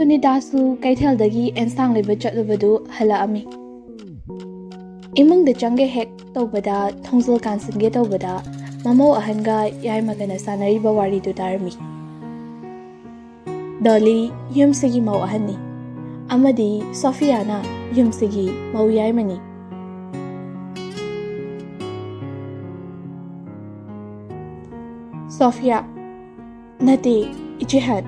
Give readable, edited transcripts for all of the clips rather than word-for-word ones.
Sunitasu Kaitheldagi ensang leba chatlubadu halaami. Imungda change hek tawbada thongzul kansinge tawbada mamo ahanga yaimagana sanariba waridu tarmi. Dolly yumsigi mau ahani. Amadi Sofiana yumsigi mau yaimani. Sofia Nati Ichihad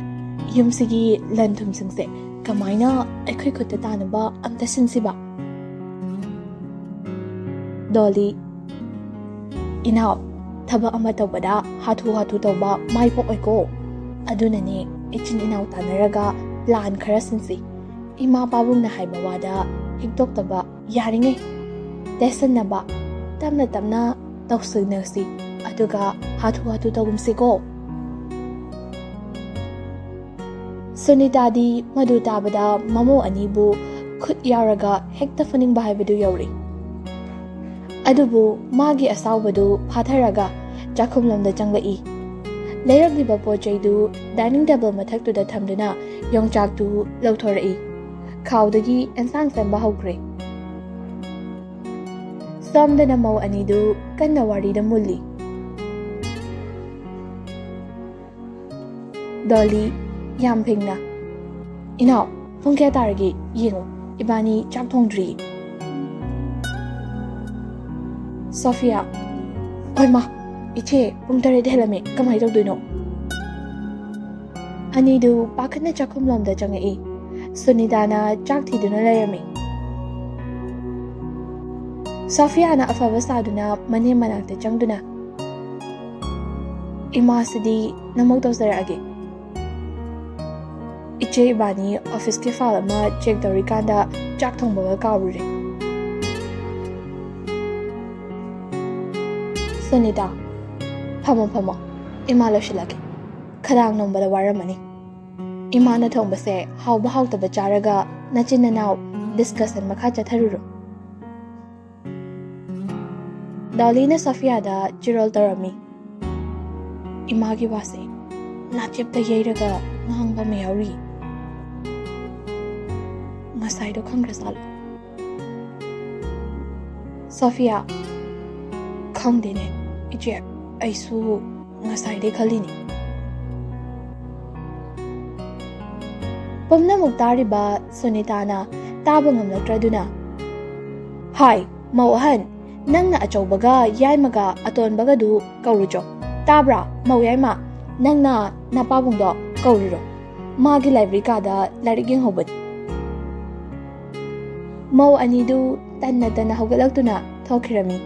Yumsigi Lantum Singse Kamaina Equikutanaba Amta Sinsiba Dolly Inao Taba Amatobada Hatu Toba Mai Poeko Adunani Ichin Inao Tanaraga Plan Karasinsi Ima Babung na Haibawada Higdoktaba Yaringe Desanaba Tamna Tausugnasi Aduga hatu tagumsiko. Sunita di madu tabada mamo anibu khut yaraga hekta faning bahibadu yori. Adubu magi asawbadu phatharaga chakhumlamda changlai. Leiragliba pojaidu dining table mathaktuda thamduna yongchaktu lawthorai. Khawdagi ensang semba hawkre. Somdana mau anidu kanna warida mulli. Dolly Yampingna Inao Pungke Targi Yingo Ibani Chaptongdri Sophia Oima Iche Pungtare Delame Kamai Duino Anidu Bakana Chakumlonda Jangai Sunidana Jakti Dunalayami Sophia na Afavasaduna Mane Manakta Jangduna Imasidi Namogdozaragi Iche Bani office ke file ma check the rikanda chak thong baga kawri Sunita Phamo Ima loshilagi Khadang nombala waramani Ima na thong base how ta bacharaga nachin naw discussion makha chatharuru Dolly na Sofia da Jirol Tarami Ima gi wase nachip ta yeiraga ngangba meyauri Masai do Congressalo Sophia Kongdine Ije Aisu Masai de Kalini Pumna Muktariba Sunitana Tabangam Latraduna Hai Mauhan Nangna Achobaga Yaimaga Aton Bagadu Kaurujo Tabra Mau Yaima Nangna Napabungdo Kauriro Magi Library Kada Lariging Hobot Mau anidu tana hogalaktuna thokirami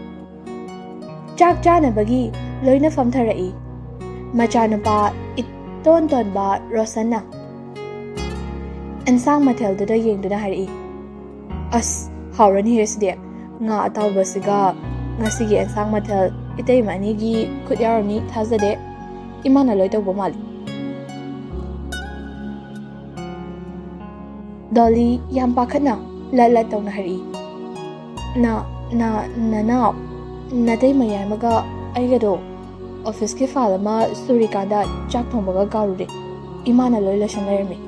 Chak chana bagi loina famtharai Machanapa ton ba Rosanna Ensang mathel da yengduna hari As hawrani hirsde nga ataw basiga ngasigi ensang mathel itay manigi kutyarami thazade imana loitaw bumali Dolly yampakana Lala tau na hari na tay mayamaga ay gado office ke file ma surikanda chak thongbaga garure imana loila shanayami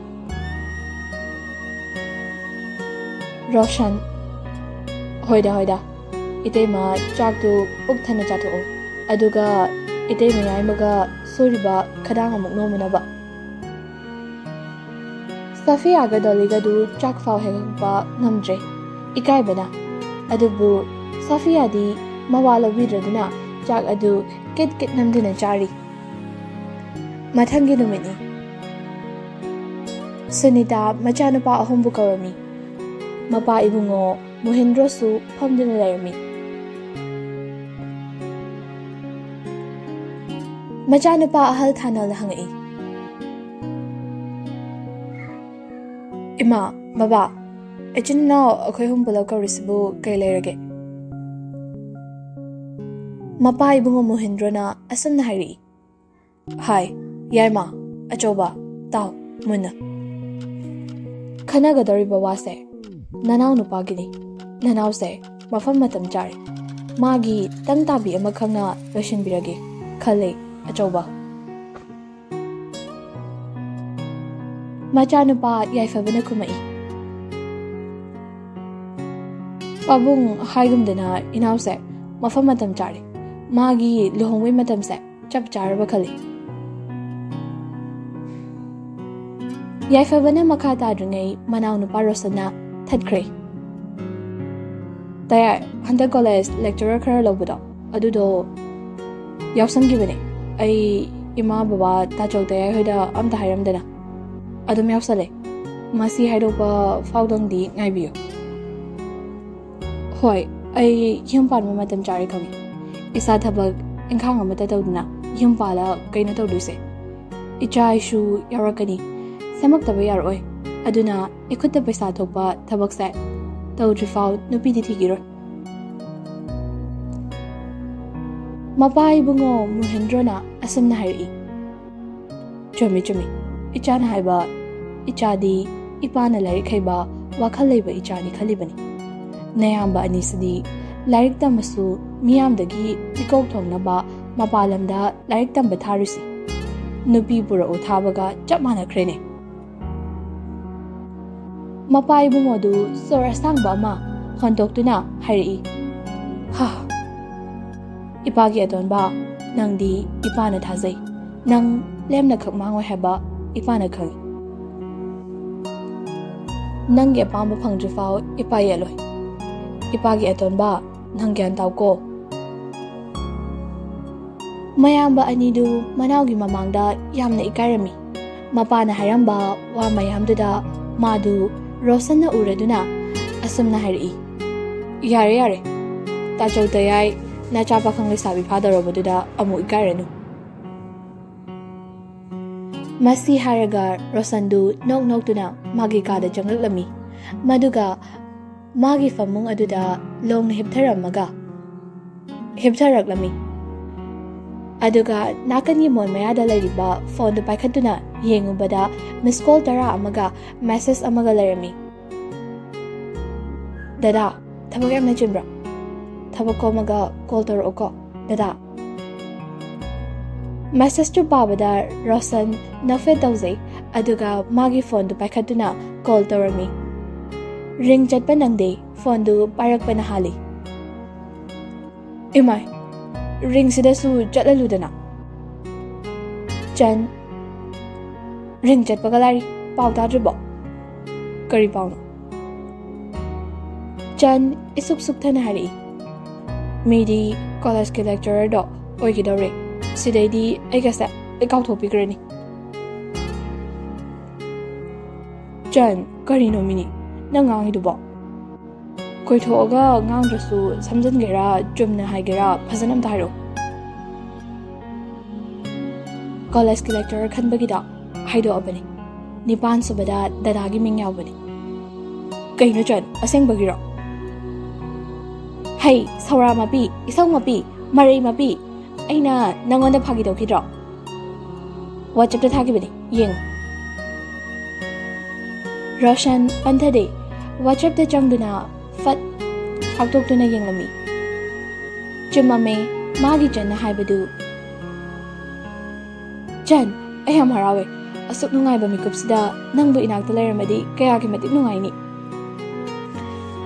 Roshan hoida itay ma chak tu pugthana chatho aduga itay mayamaga suriba khadang amuk nomunaba Sophia ga Dolly ga du chak faw hegba ngamdre ikai bana adubu Sophia di mawala widraduna chak adu kit namdina chari mathangi numini Sunita machanapa ahumbu kawami mapa ibungo Muhindro su phamdina layami machanapa ahal thanal hangai Ima, Baba, ichin now akoy humbulaw ka risibu kay layrage. Mapa ibungo Muhindro na asan na hari. Hai, Yaima, Achoba, Tao, Muna. Kanagadari bawase, nanaw nupagini, nanaw se, mafam matam chari. Magi, tang tabi amakhang na lashin birage, Kale, Achoba. Machanupa yaifabana kumai. Pabung haigumdana inause mafam matam chari. Magi luhongwei matam se chap charaba khali. Yaifabana makha tadringai manaw nupa Rosanna thadkhre. Taya handak college lecturer khara lobado adudo yawsamgibane. Ai ima baba tachok taya hoida amta hairamdana. Adum yawsale. Masi haidopa faudangdi ngaibiyo. Hoi, ai yum panma matam chari khangi. Isa thabak engkhang amata tawduna yum pala kaina tawduse. Icha ishu yarakani. Samak taba yaroi. Aduna ikutta paisa thokpa thabak se. Tawdri faud nupi di thigiroi. Mapai bungo Muhendrona asamna hairi. Chumi. Ichana haiba. Ichadi ipana larik haiba wakhal leiba ichani khalibani. Nayamba anisidi larik tamasu miyamdagi ikok thongnaba mapalamda larik tamba tharisi. Nupi pura uthabaga chap manakrene. Mapai bungo du sora sangba ma hontoktuna hairi. Ha. Ipagi adonba nangdi ipana thazai. Nang lemna khakmangoi haba ipana khangi. Nangge pamba phangjufao ipayeloi. Ipagi atonba nangyan tauko. Mayamba anidu manawgi mamangda yamna ikarami. Mapana hairamba wa mayamduda madu Rosanna uraduna asamna hairi. Yare. Tachaw tayay na chapa kang lisabi padarobaduda amu ikaranu. Masi haraga Rosandu nok tuna magi kada jangal lami. Maduga magi famung aduda long na hiptharamaga. Hiptharak lami. Aduga nakan yimon mayada lariba phone do paikhatuna yengubada miss call tara amaga message amaga larami. Dada, thabak yamna chimbra. Thabak ko maga call taro ko. Dada. Message to babada Rosan nafe tawzai aduga magi phone do paikhatuna call tarami. Ring chatpa nangde phone do parakpa na hali. Imai ring sidasu chatlaludana. Chan ring chatpa galari pau tadribo. Kari pauno. Chan isuk thana hari. Midi college ke lecturer do oigidore. Sidaidi aigasa ikaw thopigrani. Chan kari no mini nangang hidubo. Koi thoga ngang drasu samjan gera jumna haigera phajanam thairo. College ke lecturer khanbagida haido abani. Nipan subada dadagi ming yawbani. Kaino chan aseng bagiro. Hey, saura mapi, isaw mapi, maray mapi. Aina nangonda phagi dawkidro. WhatsApp ta thagibani yeng. Roshan panthade WhatsApp ta changduna fat phagtoktuna yenglami. Chumame magi janna haibadu. Jan, ayam harawe. Asuk nungai ba mikupsida nangbu inakta lairamadi kaya ki matik nungai ni.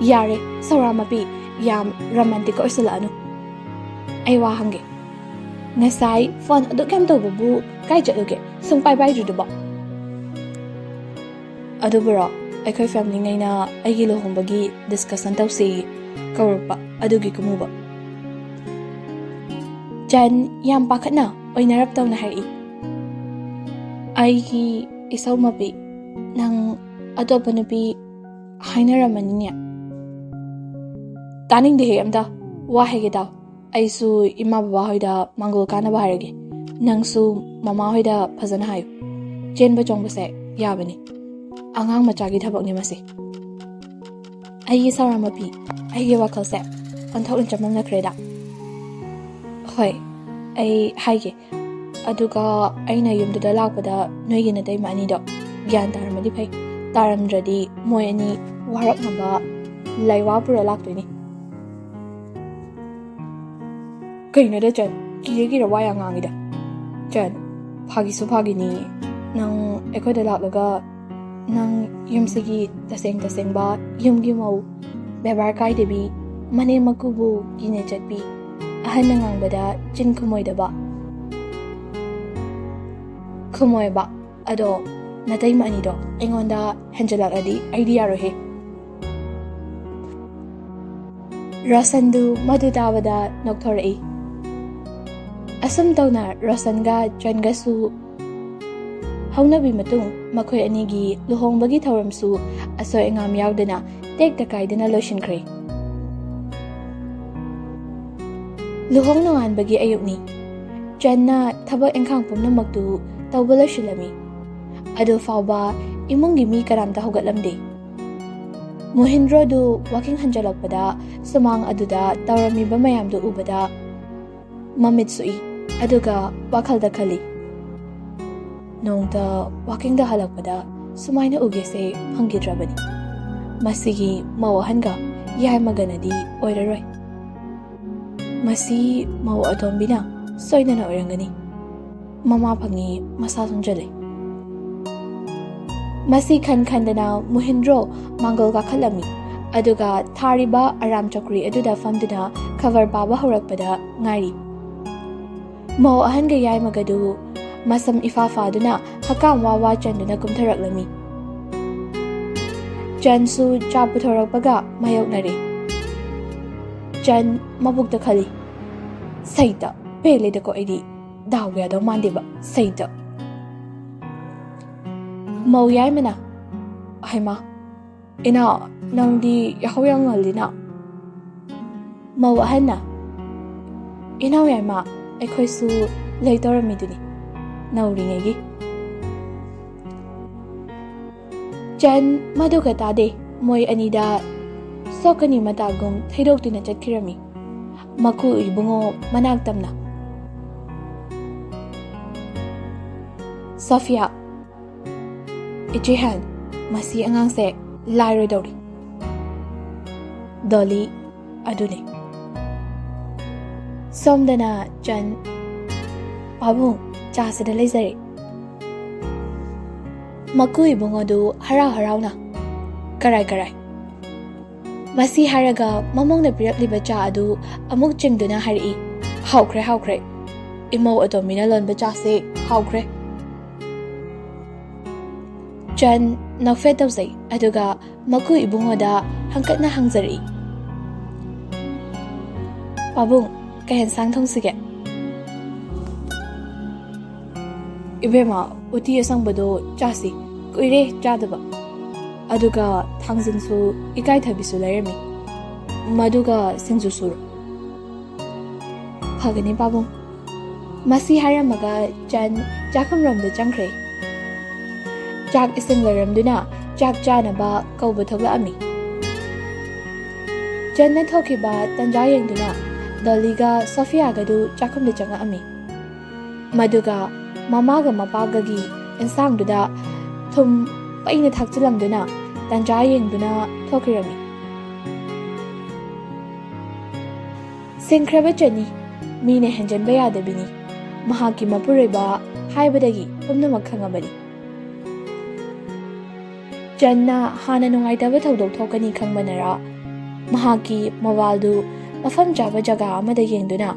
Yare, saura mapi yam romantic oisala anu. Ay wahange. Ngasai phone aduk kam to babu kai jatluge sung pai juduba. Adubura aikhoi family ngaina aigi lohombagi discussion tawsi kawrpa adugi kumuba. Jan yam pakhatna oinarap tawna hari. Aigi isaw mapi nang atopa nupi hainaramaninya. Taning dehe amda wahege daw. Aisu ima baba hoida mangul kana baharage. Nangsu mama hoida phajana hayo. Chen ba chong base yabani. Angang machagi thabak ni masi. Ai sara mapi ai wakal se anthok in chamam na kreda. Hoi ai haige aduga aina yumda lakpada noigi na dai mani do gyan taramadi phai taramdradi moi ani warak naba laiwa pura laktoini. Kaino da chan kira waya ngangida. Chan phagi su phagi ni nang ekhoda laklaga nang yumsigi taseng-tasengba yumgi mau bebar kaidebi mane makubu gine chatpi ahan na ngangbada chin khumoidaba khumoiba ado natai mani do engonda henjalak adi idea ro he Rosandu madu tawada nokthorei asam tawna Rosanga Changasu haunabi matung makhoi anigi luhongbagi thauramsu asoi engam yaudana tek takaidana loishinkhre luhong nonganbagi ayukni Channa thabak engkhang pumnamaktu tawbala shilami adu fawba imungi mi karamta hogatlamde Mohindro du waking hanjalakpada sumang aduda tawramiba mayamdu ubada mamitsui aduga wakhalda khali nongda waking da halakpada sumaina ugese phangidrabani masigi mawahanga yai maganadi oiraroi masi maw atombina soidana oirangani mama phangi masa sunjale Masi khandana Mohindro Mangol ka khalami aduga thariba aram chakri aduda famduna cover baba horakpada ngari Mo ahanga yai magadu masam ifafa duna hakam wawa chanduna kumtharaklami Chansu chaputhorakpaga mayoknare Chan mabukta khali saita pele de ko idi dawya do mandeba saita Mau yai mana Aima ina nangdi yahoyang ngalina Mau ahanna ina yai ma akhoi su leitorami nauringegi Chan madu kata de moi anida sokani matagum thaidoktina chatkirami maku ibungo managtamna Sofia Ichihan masi angangse lairoi dori Dolly adune Somdana Chan Pabung chasida leizare Maku ibungo du harau na karai Masi haraga mamongna pirakliba cha adu amuk chingduna hari haukre imo adomina lonba chase haukre Chan nakfed tawzai aduga maku ibungoda hangkatna hangzari Pabung kahen sang thongsige Ibema uti asangbado chasi kuire chadaba aduga thangzinsu ikai thabisu lairami maduga singju suru phagani Pabung masi haramaga Chan chakamramda changkhre Chak ising laramduna chak chanaba kauba thoglami Chan na thokiba tanja yengduna Dollyga Sofia gadu chakamda changa ami maduga mamaga mapagagi ensangduda thum paina thakchilamduna tanja yengduna thokirami Singkraba chani mine henjanba yadabini mahaki mapureba haibadagi pumnamak khangabani Channa hana nungaitaba thodok thokani khangmanara mahaki mawaldu mafam jaba jaga amada yengduna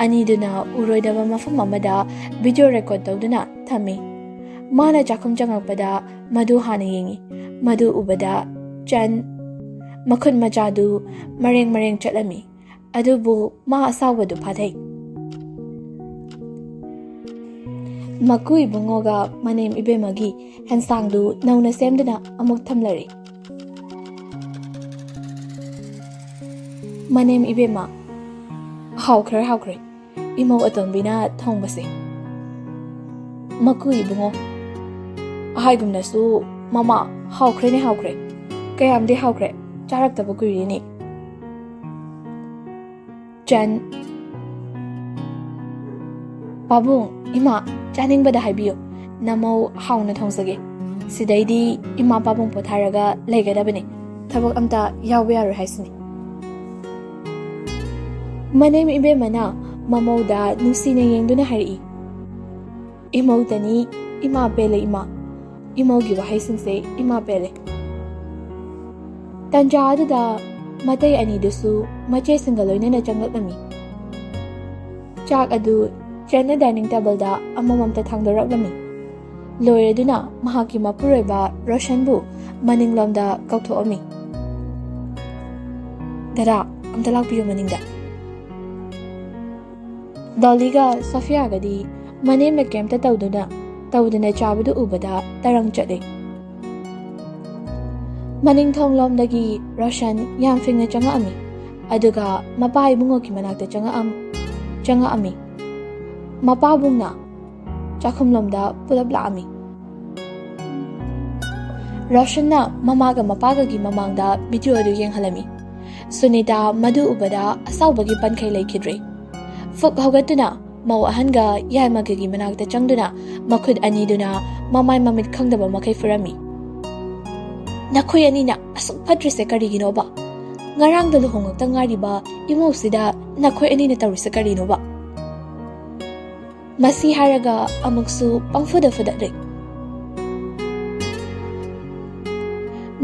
aniduna uroidaba mafam amada video record tawduna thami mana chakum changakpada madu hana yengi madu ubada Chan makhun majadu mareng chatlami adubu ma asawadu phathai Maku ibungoga manem ibemagi hensangdu nauna semduna amuk thamlari Manem ibema haukre imo atombina thongbase Maku ibungo ahaigumnasu mama haukre kayamde haukre charaktaba kuirini Chan Pabung ima chaningbada haibiyo namau hauna thongsage sidaidi ima Pabung potharaga leigadabani thabak amta yawbe yaro haisini Manem ibemana mamauda nusina yengduna hari imautani ima pele ima ꯏꯃꯧꯒꯤ ꯋꯥꯍꯩꯁꯤꯡꯁꯦ ꯏꯃꯥ ꯄꯦꯜꯂꯦ꯫ ꯇꯟꯖꯥ ꯑꯗꯨꯗ ꯃꯇꯩ ꯑꯅꯤꯗꯨꯁꯨ ꯃꯆꯦꯁꯤꯡꯒ ꯂꯣꯏꯅꯅ ꯆꯪꯂꯛꯂꯝꯃꯤ꯫ ꯆꯥꯛ ꯑꯗꯨ ꯆꯟꯅ dining ꯇꯦꯕꯜꯗ ꯑꯃꯃꯝꯇ ꯊꯥꯡꯗꯣꯔꯛꯂꯝꯃꯤ꯫ ꯂꯣꯏꯔꯗꯨꯅ ꯃꯍꯥꯛꯀꯤ ꯃꯄꯨꯔꯣꯏꯕ ꯔꯣꯁꯟꯕꯨ ꯃꯅꯤꯡꯂꯣꯝꯗ ꯀꯧꯊꯣꯛꯑꯝꯃꯤ꯫ ꯗꯗꯥ, ꯑꯝꯇ ꯂꯥꯛꯄꯤꯌꯨ ꯃꯅꯤꯡꯗ꯫ ꯗꯣꯂꯤꯒ ꯁꯣꯐꯤꯌꯥꯒꯗꯤ ꯃꯅꯦꯝꯅ ꯀꯩꯝꯇ ꯇꯧꯗꯅ ꯆꯥꯕꯗꯨ ꯎꯕꯗ ꯇꯔꯪ ꯆꯠꯂꯤ꯫ ꯃꯅꯤꯡꯊꯣꯡꯂꯣꯝꯗꯒꯤ ꯔꯣꯁꯟ ꯌꯥꯝ ꯐꯤꯡꯅ ꯆꯪꯉꯛꯑꯝꯃꯤ, ꯑꯗꯨꯒ ꯃꯄꯥ ꯏꯕꯨꯡꯉꯣꯒꯤ ꯃꯅꯥꯛꯇ ꯆꯪꯉꯛꯑꯝꯃꯤ꯫ ꯃꯄꯥꯕꯨꯡꯅ ꯆꯥꯛꯈꯨꯝꯂꯣꯝꯗ ꯄꯨꯂꯞ ꯂꯥꯛꯑꯝꯃꯤ꯫ ꯔꯣꯁꯟꯅ ꯃꯃꯥꯒ ꯃꯄꯥꯒꯒꯤ ꯃꯃꯥꯡꯗ ꯚꯤꯗꯤꯑꯣ ꯑꯗꯨ ꯌꯦꯡꯍꯜꯂꯝꯃꯤ꯫ ꯁꯨꯅꯤꯇꯥ ꯃꯗꯨ ꯎꯕꯗ ꯑꯁꯥꯎꯕꯒꯤ ꯄꯟꯈꯩ ꯂꯩꯈꯤꯗ꯭ꯔꯦ꯫ ꯐꯨꯛ ꯍꯧꯒꯠꯇꯨꯅ ꯃꯧ ꯑꯍꯟꯒ ꯌꯥꯏꯃꯒꯒꯤ ꯃꯅꯥꯛꯇ ꯆꯪꯗꯨꯅ ꯃꯈꯨꯠ ꯑꯅꯤꯗꯨꯅ ꯃꯃꯥꯏ ꯃꯃꯤꯠ ꯈꯪꯗꯕ ꯃꯈꯩ ꯐꯨꯔꯝꯃꯤ꯫ ꯅꯈꯣꯏ ꯑꯅꯤꯅ ꯑꯁꯨꯛ ꯐꯠꯇ꯭ꯔꯤꯁꯦ ꯀꯔꯤꯒꯤꯅꯣꯕ? ꯉꯔꯥꯡꯗ ꯂꯨꯍꯣꯡꯉꯛꯇ ꯉꯥꯏꯔꯤꯕ ꯏꯃꯧꯁꯤꯗ ꯅꯈꯣꯏ ꯑꯅꯤꯅ ꯇꯧꯔꯤꯁꯦ ꯀꯔꯤꯅꯣꯕ? ꯃꯁꯤ ꯍꯥꯏꯔꯒ ꯑꯃꯨꯛꯁꯨ ꯄꯪꯐꯨꯗ ꯐꯨꯗꯠꯂꯤ꯫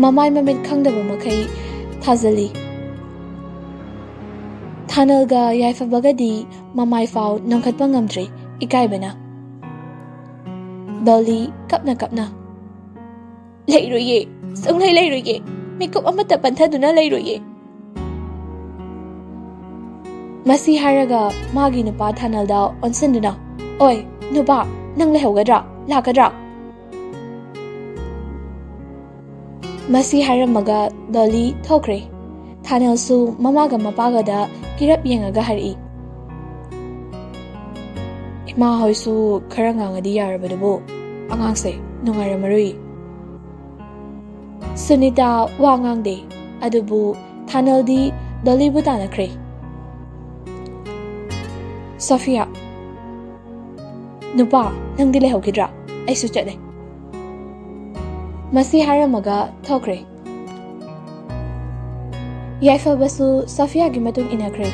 ꯃꯃꯥꯏ ꯃꯃꯤꯠ ꯈꯪꯗꯕ ꯃꯈꯩ ꯊꯥꯖꯜꯂꯤ꯫ ꯊꯥꯅꯜꯒ ꯌꯥꯏꯐꯕꯒꯗꯤ ꯃꯃꯥꯏ ꯐꯥꯎ ꯅꯣꯡꯈꯠꯄ ꯉꯝꯗ꯭ꯔꯦ ꯏꯀꯥꯏꯕꯅ꯫ ꯗꯣꯂꯤ ꯀꯞꯅ ꯀꯞꯅ, ꯂꯩꯔꯣꯏꯌꯦ, ꯁꯨꯡꯂꯩ ꯂꯩꯔꯣꯏꯌꯦ, ꯃꯤꯀꯨꯞ ꯑꯃꯠꯇ ꯄꯟꯊꯗꯨꯅ ꯂꯩꯔꯣꯏꯌꯦ꯫ ꯃꯁꯤ ꯍꯥꯏꯔꯒ ꯃꯥꯒꯤ ꯅꯨꯄꯥ ꯊꯥꯅꯜꯗ ꯑꯣꯟꯁꯤꯟꯗꯨꯅ, ꯑꯣꯏ ꯅꯨꯄꯥ, ꯅꯪ ꯂꯩꯍꯧꯒꯗ꯭ꯔꯥ? ꯂꯥꯛꯀꯗ꯭ꯔꯥ? ꯃꯁꯤ ꯍꯥꯏꯔꯝꯃꯒ ꯗꯣꯂꯤ ꯊꯣꯛꯈ꯭ꯔꯦ꯫ ꯊꯥꯅꯜꯁꯨ ꯃꯃꯥꯒ ꯃꯄꯥꯒꯗ ꯀꯤꯔꯞ ꯌꯦꯡꯉꯒ ꯍꯥꯏꯔꯛꯏ, ꯏꯃꯥ ꯍꯣꯏꯁꯨ ꯈꯔ ꯉꯥꯡꯉꯗꯤ ꯌꯥꯔꯕꯗꯨꯕꯨ, ꯑꯉꯥꯡꯁꯦ ꯅꯨꯡꯉꯥꯏꯔꯝꯃꯔꯣꯏ꯫ ꯁꯨꯅꯤꯇꯥ ꯋꯥ ꯉꯥꯡꯗꯦ, ꯑꯗꯨꯕꯨ ꯊꯥꯅꯜꯗꯤ ꯗꯣꯂꯤꯕꯨ ꯇꯥꯟꯅꯈ꯭ꯔꯦ꯫ ꯁꯣꯐꯤꯌꯥ, ꯅꯨꯄꯥ, ꯅꯪꯗꯤ ꯂꯩꯍꯧꯈꯤꯗ꯭ꯔꯥ? ꯑꯩꯁꯨ ꯆꯠꯂꯦ꯫ ꯃꯁꯤ ꯍꯥꯏꯔꯝꯃꯒ ꯊꯣꯛꯈ꯭ꯔꯦ꯫ ꯌꯥꯏꯐꯕꯁꯨ ꯁꯣꯐꯤꯌꯥꯒꯤ ꯃꯇꯨꯡ ꯏꯟꯅꯈ꯭ꯔꯦ꯫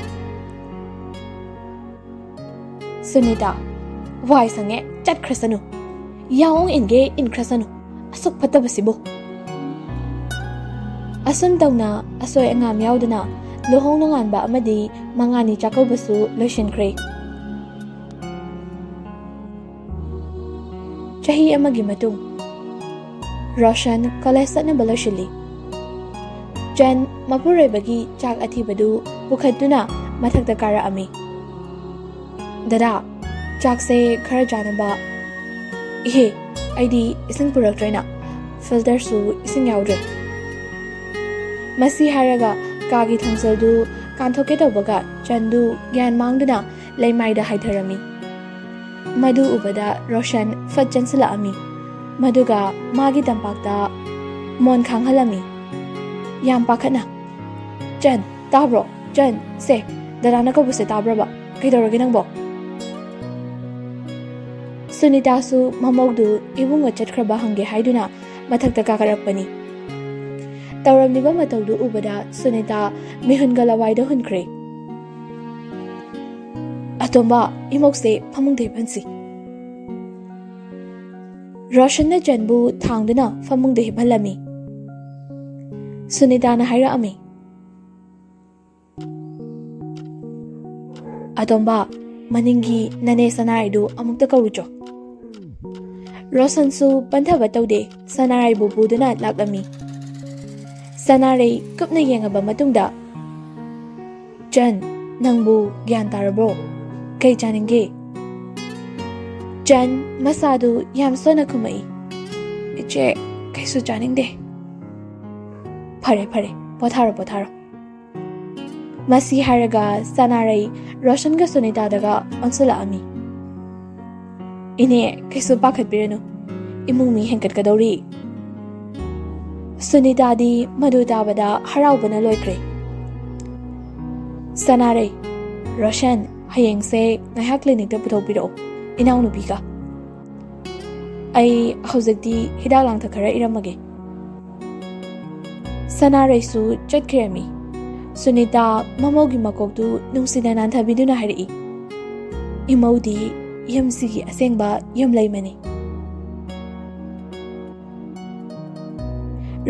ꯁꯨꯅꯤꯇꯥ, ꯋꯥꯏ ꯁꯪꯉꯦ, ꯆꯠꯈ꯭ꯔꯁꯅꯨ꯫ ꯌꯥꯎꯑꯣꯡ ꯏꯟꯒꯦ ꯏꯟꯈ꯭ꯔꯁꯅꯨ, ꯑꯁꯨꯛ ꯐꯠꯇꯕꯁꯤꯕꯨ꯫ ꯑꯁꯨꯝ ꯇꯧꯅ ꯑꯁꯣꯏ ꯑꯉꯥꯝ ꯌꯥꯎꯗꯅ ꯂꯨꯍꯣꯡ ꯅꯣꯡꯉꯥꯟꯕ ꯑꯃꯗꯤ ꯃꯉꯥꯅꯤ ꯆꯥꯛꯀꯧꯕꯁꯨ ꯂꯣꯏꯁꯤꯟꯈ꯭ꯔꯦ꯫ ꯆꯍꯤ ꯑꯃꯒꯤ ꯃꯇꯨꯡ ꯔꯣꯁꯟ ꯀꯣꯂꯦꯖ ꯆꯠꯅꯕ ꯂꯣꯏꯁꯤꯜꯂꯤ꯫ ꯆꯟ ꯃꯄꯨꯔꯣꯏꯕꯒꯤ ꯆꯥꯛ ꯑꯊꯤꯕꯗꯨ ꯄꯨꯈꯠꯇꯨꯅ ꯃꯊꯛꯇ ꯀꯥꯔꯛꯑꯝꯃꯤ꯫ ꯗꯗꯥ, ꯆꯥꯛꯁꯦ ꯈꯔ ꯆꯥꯅꯕ꯫ ꯏꯍꯦ, ꯑꯩꯗꯤ ꯏꯁꯤꯡ ꯄꯨꯔꯛꯇ꯭ꯔꯦꯅ, ꯐꯤꯜꯇꯔꯁꯨ ꯏꯁꯤꯡ ꯌꯥꯎꯗ꯭ꯔꯦ꯫ ꯃꯁꯤ ꯍꯥꯏꯔꯒ ꯀꯥꯒꯤ ꯊꯣꯡꯁꯦꯜꯗꯨ ꯀꯥꯟꯊꯣꯛꯀꯦ ꯇꯧꯕꯒ ꯆꯟꯗꯨ ꯒ꯭ꯌꯥꯟ ꯃꯥꯡꯗꯨꯅ ꯂꯩꯃꯥꯏꯗ ꯍꯥꯏꯊꯔꯝꯃꯤ꯫ ꯃꯗꯨ ꯎꯕꯗ ꯔꯣꯁꯟ ꯐꯠ ꯆꯪꯁꯤꯜꯂꯛꯑꯝꯃꯤ, ꯃꯗꯨꯒ ꯃꯥꯒꯤ ꯇꯝꯄꯥꯛꯇ ꯃꯣꯟ ꯈꯥꯡꯍꯜꯂꯝꯃꯤ ꯌꯥꯝ ꯄꯥꯈꯠꯅ꯫ ꯆꯟ, ꯇꯥꯕ꯭ꯔꯣ? ꯆꯟ, ꯁꯦ ꯗꯗꯥꯅ ꯀꯧꯕꯁꯦ ꯇꯥꯕ꯭ꯔꯕ? ꯀꯩꯗꯧꯔꯒꯦ ꯅꯪꯕꯣ? ꯁꯨꯅꯤꯇꯥꯁꯨ ꯃꯃꯧꯗꯨ ꯏꯕꯨꯡꯉꯣ ꯆꯠꯈ꯭ꯔꯕ ꯍꯪꯒꯦ ꯍꯥꯏꯗꯨꯅ ꯃꯊꯛꯇ ꯀꯥꯈꯠꯂꯛꯄꯅꯤ꯫ ꯇꯧꯔꯝꯂꯤꯕ ꯃꯇꯧꯗꯨ ꯎꯕꯗ ꯁꯨꯅꯤꯇꯥ ꯃꯤꯍꯨꯟꯒ ꯂꯋꯥꯏꯗ ꯍꯨꯟꯈ꯭ꯔꯦ꯫ ꯑꯇꯣꯝꯕ, ꯏꯃꯧꯁꯦ ꯐꯃꯨꯡꯗ ꯍꯤꯞꯍꯟꯁꯤ꯫ ꯔꯣꯁꯟꯅ ꯆꯟꯕꯨ ꯊꯥꯡꯗꯨꯅ ꯐꯃꯨꯡꯗ ꯍꯤꯞꯍꯜꯂꯝꯃꯤ꯫ ꯁꯨꯅꯤꯇꯥꯅ ꯍꯥꯏꯔꯛꯑꯝꯃꯤ, ꯑꯇꯣꯝꯕ, ꯃꯅꯤꯡꯒꯤ ꯅꯅꯦ ꯁꯅꯥꯔꯩꯗꯨ ꯑꯃꯨꯛꯇ ꯀꯧꯔꯨꯆꯣ꯫ ꯔꯣꯁꯟꯁꯨ ꯄꯟꯊꯕ ꯇꯧꯗꯦ, ꯁꯅꯥꯔꯩꯕꯨ ꯄꯨꯗꯨꯅ ꯂꯥꯛꯂꯝꯃꯤ꯫ ꯁꯅꯥꯔꯩ ꯀꯨꯞꯅ ꯌꯦꯡꯉꯕ ꯃꯇꯨꯡꯗ, ꯆꯟ, ꯅꯪꯕꯨ ꯒ꯭ꯌꯥꯟ ꯇꯥꯔꯕ꯭ꯔꯣ? ꯀꯩ ꯆꯥꯅꯤꯡꯒꯦ? ꯆꯟ ꯃꯁꯥꯗꯨ ꯌꯥꯝ ꯁꯣꯟꯅ ꯈꯨꯝꯃꯛꯏ, ꯏꯆꯦ, ꯀꯩꯁꯨ ꯆꯥꯅꯤꯡꯗꯦ꯫ ꯐꯔꯦ ꯐꯔꯦ, ꯄꯣꯊꯥꯔꯣ ꯄꯣꯊꯥꯔꯣ꯫ ꯃꯁꯤ ꯍꯥꯏꯔꯒ ꯁꯅꯥꯔꯩ ꯔꯣꯁꯟꯒ ꯁꯨꯅꯤꯇꯥꯗꯒ ꯑꯣꯟꯁꯤꯜꯂꯛꯑꯝꯃꯤ꯫ ꯏꯅꯦ, ꯀꯩꯁꯨ ꯄꯥꯈꯠꯄꯤꯔꯅꯨ, ꯏꯃꯨꯡ ꯃꯤ ꯍꯦꯟꯀꯠꯀꯗꯧꯔꯤ꯫ ꯁꯨꯅꯤꯇꯥꯗꯤ ꯃꯗꯨ ꯇꯥꯕꯗ ꯍꯔꯥꯎꯕꯅ ꯂꯣꯏꯈ꯭ꯔꯦ꯫ ꯁꯅꯥꯔꯩ, ꯔꯣꯁꯟ, ꯍꯌꯦꯡꯁꯦ ꯉꯥꯏꯍꯥꯛ ꯀ꯭ꯂꯤꯅꯤꯛꯇ ꯄꯨꯊꯣꯛꯄꯤꯔꯛꯑꯣ, ꯏꯅꯥꯎꯅꯨꯄꯤꯒ꯫ ꯑꯩ ꯍꯧꯖꯤꯛꯇꯤ ꯍꯤꯗꯥꯛ ꯂꯥꯡꯊꯛ ꯈꯔ ꯏꯔꯝꯃꯒꯦ꯫ ꯁꯅꯥꯔꯩꯁꯨ ꯆꯠꯈꯤꯔꯝꯃꯤ꯫ ꯁꯨꯅꯤꯇꯥ ꯃꯃꯧꯒꯤ ꯃꯀꯣꯛꯇꯨ ꯅꯨꯡꯁꯤꯅ ꯅꯥꯟꯊꯕꯤꯗꯨꯅ ꯍꯥꯏꯔꯛꯏ, ꯏꯃꯧꯗꯤ ꯌꯨꯝꯁꯤꯒꯤ ꯑꯁꯦꯡꯕ ꯌꯨꯝꯂꯩꯃꯅꯤ꯫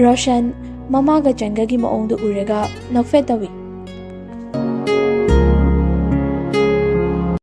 ꯔꯣꯁꯟ ꯃꯃꯥꯒ ꯆꯟꯒꯒꯤ ꯃꯑꯣꯡꯗꯨ ꯎꯔꯒ ꯅꯣꯛꯐꯦꯠ ꯇꯧꯏ꯫